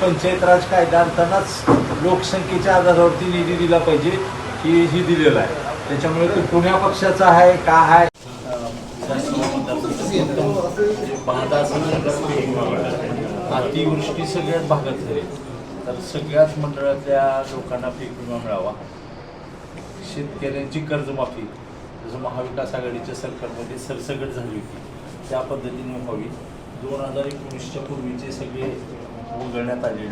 पंचायत राज कायदा आणतानाच लोकसंख्येच्या आधारावरती निधी दिला पाहिजे ही दिलेला आहे. त्याच्यामुळे तो पुण्या पक्षाचा आहे का आहे अतिवृष्टी सगळ्याच भागात झाली, तर सगळ्याच मंडळातल्या लोकांना पीक विमा मिळावा. शेतकऱ्यांची कर्जमाफी जसं महाविकास आघाडीच्या सरकारमध्ये सरसकट झाली होती त्या पद्धतीने व्हावी. 2019च्या पूर्वीचे सगळे वगळण्यात आले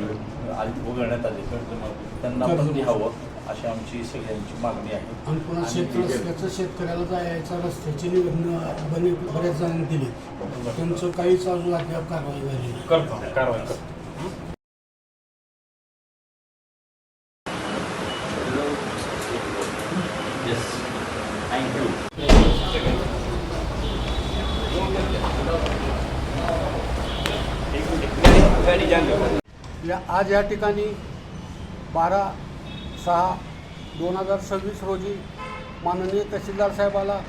कर्जमाफी त्यांना पण द्यावं अशी आमची सगळ्यांची मागणी आहे. आणि पुन्हा शेतकऱ्याला जायचा रस्त्याची बऱ्याच जणांनी दिली, त्यांचं काहीच अजून अद्याप कारवाई झाली कारवाई आज या ठिकाणी 12/6/2026 रोजी माननीय तहसीलदार साहेबाला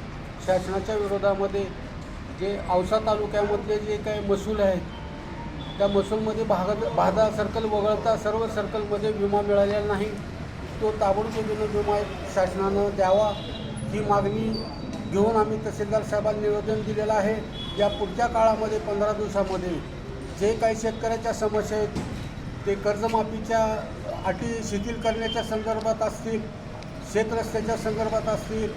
शासनाच्या विरोधामध्ये जे औसा तालुक्यामधले जे काही महसूल आहेत त्या महसूलमध्ये भादा सर्कल वगळता सर्व सर्कलमध्ये विमा मिळालेला नाही. तो ताबडतोबीने विमा शासनानं द्यावा ही मागणी घेऊन आम्ही तहसीलदार साहेबांना निवेदन दिलेलं आहे. या पुढच्या काळामध्ये 15 दिवसामध्ये जे काही शेतकऱ्याच्या समस्या आहेत ते कर्जमाफीच्या अटी शिथिल करण्याच्या संदर्भात असतील, शेतरस्त्याच्या संदर्भात असतील,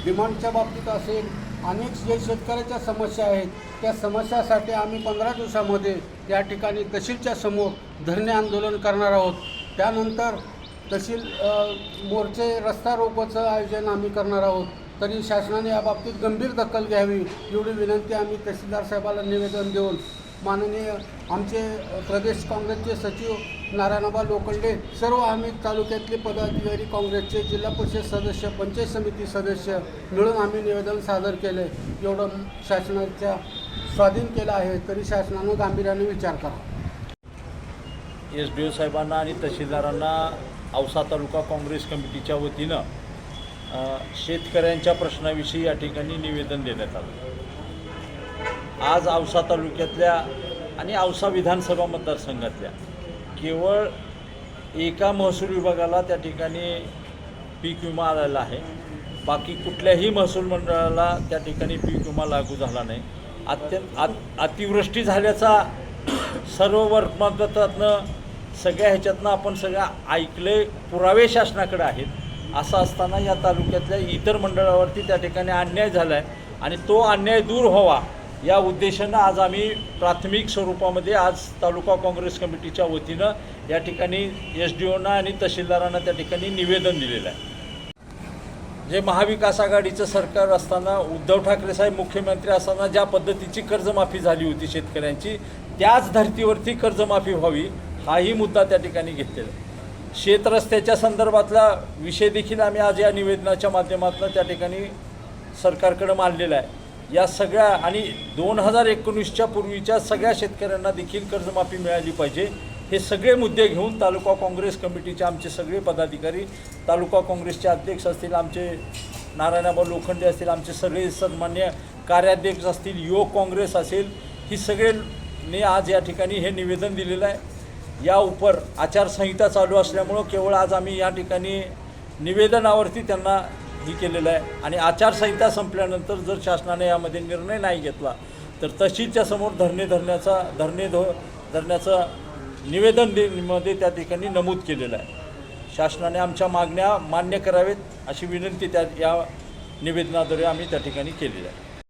डिमांडच्या बाबतीत असेल, अनेक जे शेतकऱ्याच्या समस्या आहेत त्या समस्यासाठी आम्ही 15 दिवसामध्ये या ठिकाणी तहसीलच्या समोर धरणे आंदोलन करणार आहोत. त्यानंतर तहसील मोर्चे रस्ता रोकोचं आयोजन आम्ही करणार आहोत. तरी शासनाने याबाबतीत गंभीर दखल घ्यावी एवढी विनंती आम्ही तहसीलदार साहेबाला निवेदन देऊन माननीय आमचे प्रदेश काँग्रेसचे सचिव नारायणबा लोखंडे, सर्व आम्ही तालुक्यातले पदाधिकारी काँग्रेसचे, जिल्हा परिषद सदस्य, पंचायत समिती सदस्य मिळून आम्ही निवेदन सादर केले. एवढं शासनाच्या स्वाधीन केलं आहे तरी शासनानं गांभीर्याने विचार करा. SDO साहेबांना आणि तहसीलदारांना औसा तालुका काँग्रेस कमिटीच्या वतीनं शेतकऱ्यांच्या प्रश्नाविषयी या ठिकाणी निवेदन देण्यात आलं. आज औसा तालुक्यातल्या आणि औसा विधानसभा मतदारसंघातल्या केवळ एका महसूल विभागाला त्या ठिकाणी पीक विमा आलेला आहे. बाकी कुठल्याही महसूल मंडळाला त्या ठिकाणी पीक विमा लागू झाला नाही. अतिवृष्टी झाल्याचा सर्व वर्तमानपत्रातनं सगळ्या ह्याच्यातनं आपण सगळं ऐकले, पुरावे शासनाकडे आहेत. असं असताना या तालुक्यातल्या इतर मंडळावरती त्या ठिकाणी अन्याय झाला आहे आणि तो अन्याय दूर व्हावा या उद्देशानं आज आम्ही प्राथमिक स्वरूपामध्ये आज तालुका काँग्रेस कमिटीच्या वतीनं या ठिकाणी SDOना आणि तहसीलदारांना त्या ठिकाणी निवेदन दिलेलं आहे. जे महाविकास आघाडीचं सरकार असताना उद्धव ठाकरे साहेब मुख्यमंत्री असताना ज्या पद्धतीची कर्जमाफी झाली होती शेतकऱ्यांची, त्याच धर्तीवरती कर्जमाफी व्हावी हाही मुद्दा त्या ठिकाणी घेतलेला आहे. शेतरस्त्याच्या संदर्भातला विषय देखील आम्ही आज या निवेदनाच्या माध्यमातून त्या ठिकाणी सरकारकडे मांडलेला आहे. या सगळ्या आणि 2019च्या पूर्वीच्या सगळ्या शेतकऱ्यांना देखील कर्जमाफी मिळाली पाहिजे हे सगळे मुद्दे घेऊन तालुका काँग्रेस कमिटीचे आमचे सगळे पदाधिकारी, तालुका काँग्रेसचे अध्यक्ष असतील, आमचे नारायणबा लोखंडे असतील, आमचे सगळे सन्मान्य कार्याध्यक्ष असतील, युवक काँग्रेस असेल, ही सगळ्यांनी आज या ठिकाणी हे निवेदन दिलेलं आहे. या उपर आचारसंहिता चालू असल्यामुळं केवळ आज आम्ही या ठिकाणी निवेदनावरती त्यांना ही केलेलं आहे. आणि आचारसंहिता संपल्यानंतर जर शासनाने यामध्ये निर्णय नाही घेतला तर तहसीलच्या समोर धरणे धरण्याचं निवेदनमध्ये त्या ठिकाणी नमूद केलेलं आहे. शासनाने आमच्या मागण्या मान्य करावेत अशी विनंती या निवेदनाद्वारे आम्ही त्या ठिकाणी केलेली आहे.